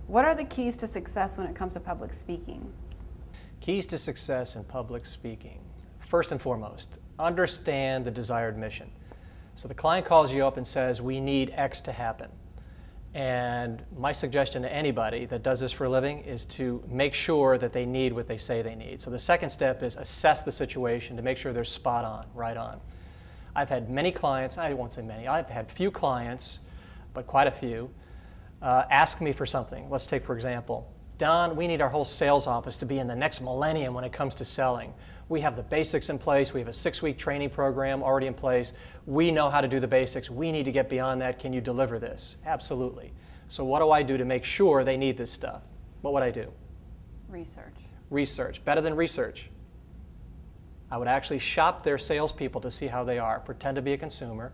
What are the keys to success when it comes to public speaking? Keys to success in public speaking. First and foremost, understand the desired mission. So the client calls you up and says, we need X to happen. And my suggestion to anybody that does this for a living is to make sure that they need what they say they need. So the second step is assess the situation to make sure they're spot on, right on. I've had many clients, I won't say many, I've had few clients, but quite a few, ask me for something. Let's take, for example, Don, we need our whole sales office to be in the next millennium when it comes to selling. We have the basics in place. We have a 6-week training program already in place. We know how to do the basics. We need to get beyond that. Can you deliver this? Absolutely. So what do I do to make sure they need this stuff? What would I do? Research. Research. Better than research. I would actually shop their salespeople to see how they are, pretend to be a consumer,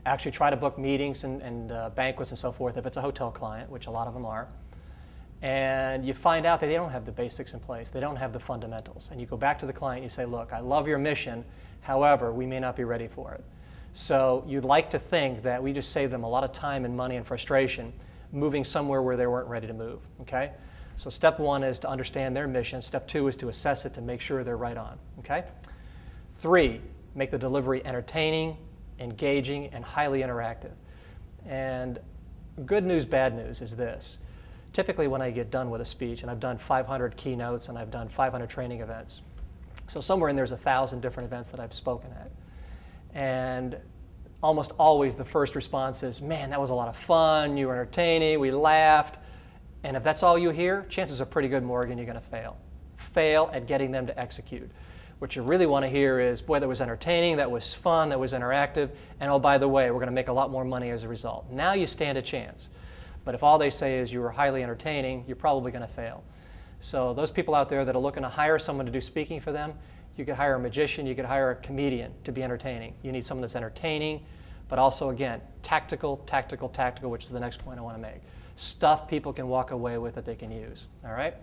actually try to book meetings and banquets and so forth if it's a hotel client, which a lot of them are. And you find out that they don't have the basics in place. They don't have the fundamentals. And you go back to the client and you say, look, I love your mission. However, we may not be ready for it. So you'd like to think that we just saved them a lot of time and money and frustration moving somewhere where they weren't ready to move. Okay? So step 1 is to understand their mission. Step 2 is to assess it to make sure they're right on. Okay? 3, make the delivery entertaining, engaging, and highly interactive. And good news, bad news is this. Typically when I get done with a speech, and I've done 500 keynotes and I've done 500 training events, so somewhere in there's 1,000 different events that I've spoken at. And almost always the first response is, man, that was a lot of fun, you were entertaining, we laughed. And if that's all you hear, chances are pretty good, Morgan, you're going to fail. Fail at getting them to execute. What you really want to hear is, boy, that was entertaining, that was fun, that was interactive, and oh, by the way, we're going to make a lot more money as a result. Now you stand a chance. But if all they say is you were highly entertaining, you're probably going to fail. So those people out there that are looking to hire someone to do speaking for them, you could hire a magician, you could hire a comedian to be entertaining. You need someone that's entertaining, but also, again, tactical, which is the next point I want to make. Stuff people can walk away with that they can use. All right?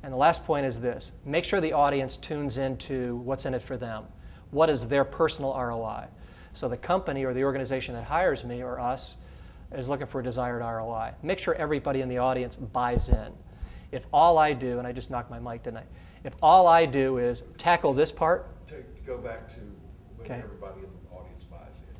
And the last point is this. Make sure the audience tunes into what's in it for them. What is their personal ROI? So the company or the organization that hires me or us is looking for a desired ROI. Make sure everybody in the audience buys in. If all I do, and I just knocked my mic, didn't I? If all I do is tackle this part. To go back to when everybody in the audience buys in.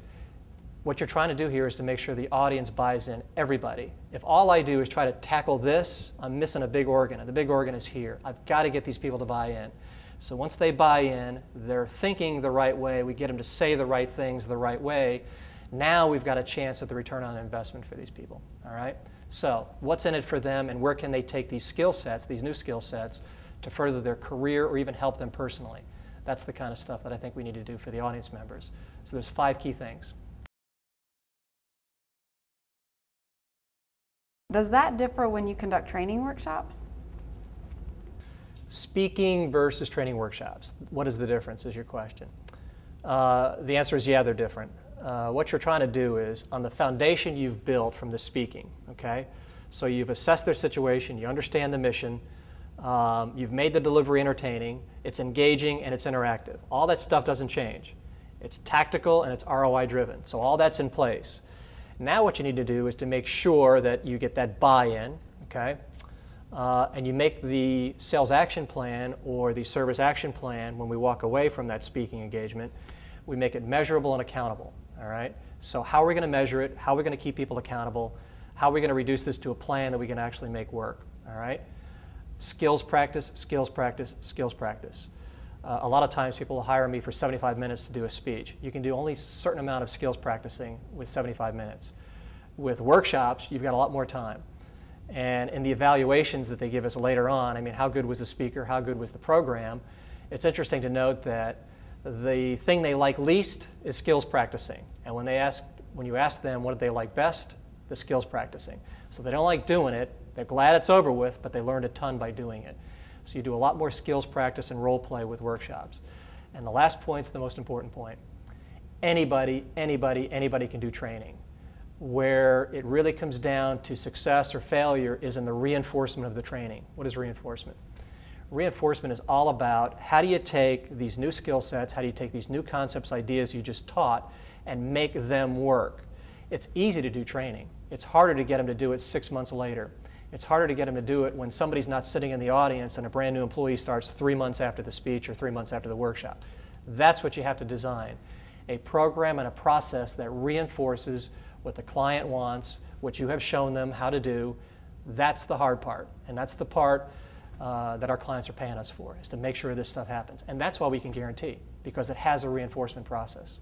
What you're trying to do here is to make sure the audience buys in, everybody. If all I do is try to tackle this, I'm missing a big organ, and the big organ is here. I've got to get these people to buy in. So once they buy in, they're thinking the right way, we get them to say the right things the right way, now we've got a chance at the return on investment for these people, all right? So what's in it for them and where can they take these skill sets, these new skill sets, to further their career or even help them personally? That's the kind of stuff that I think we need to do for the audience members. So there's 5 key things. Does that differ when you conduct training workshops? Speaking versus training workshops. What is the difference is your question. The answer is yeah, they're different. What you're trying to do is, on the foundation you've built from the speaking, okay? So you've assessed their situation, you understand the mission, you've made the delivery entertaining, it's engaging, and it's interactive. All that stuff doesn't change. It's tactical and it's ROI driven. So all that's in place. Now what you need to do is to make sure that you get that buy-in, okay? And you make the sales action plan or the service action plan when we walk away from that speaking engagement, we make it measurable and accountable. All right? So how are we going to measure it? How are we going to keep people accountable? How are we going to reduce this to a plan that we can actually make work? All right? Skills practice, skills practice, skills practice. A lot of times people will hire me for 75 minutes to do a speech. You can do only a certain amount of skills practicing with 75 minutes. With workshops, you've got a lot more time. And in the evaluations that they give us later on, I mean, how good was the speaker? How good was the program? It's interesting to note that the thing they like least is skills practicing. And when you ask them what they like best, the skills practicing. So they don't like doing it. They're glad it's over with, but they learned a ton by doing it. So you do a lot more skills practice and role play with workshops. And the last point's the most important point. Anybody can do training. Where it really comes down to success or failure is in the reinforcement of the training. What is reinforcement? Reinforcement is all about how do you take these new skill sets, how do you take these new concepts, ideas you just taught, and make them work. It's easy to do training. It's harder to get them to do it 6 months later. It's harder to get them to do it when somebody's not sitting in the audience and a brand new employee starts 3 months after the speech or 3 months after the workshop. That's what you have to design. A program and a process that reinforces what the client wants, what you have shown them how to do. That's the hard part, and that's the part that our clients are paying us for, is to make sure this stuff happens. And that's why we can guarantee, because it has a reinforcement process.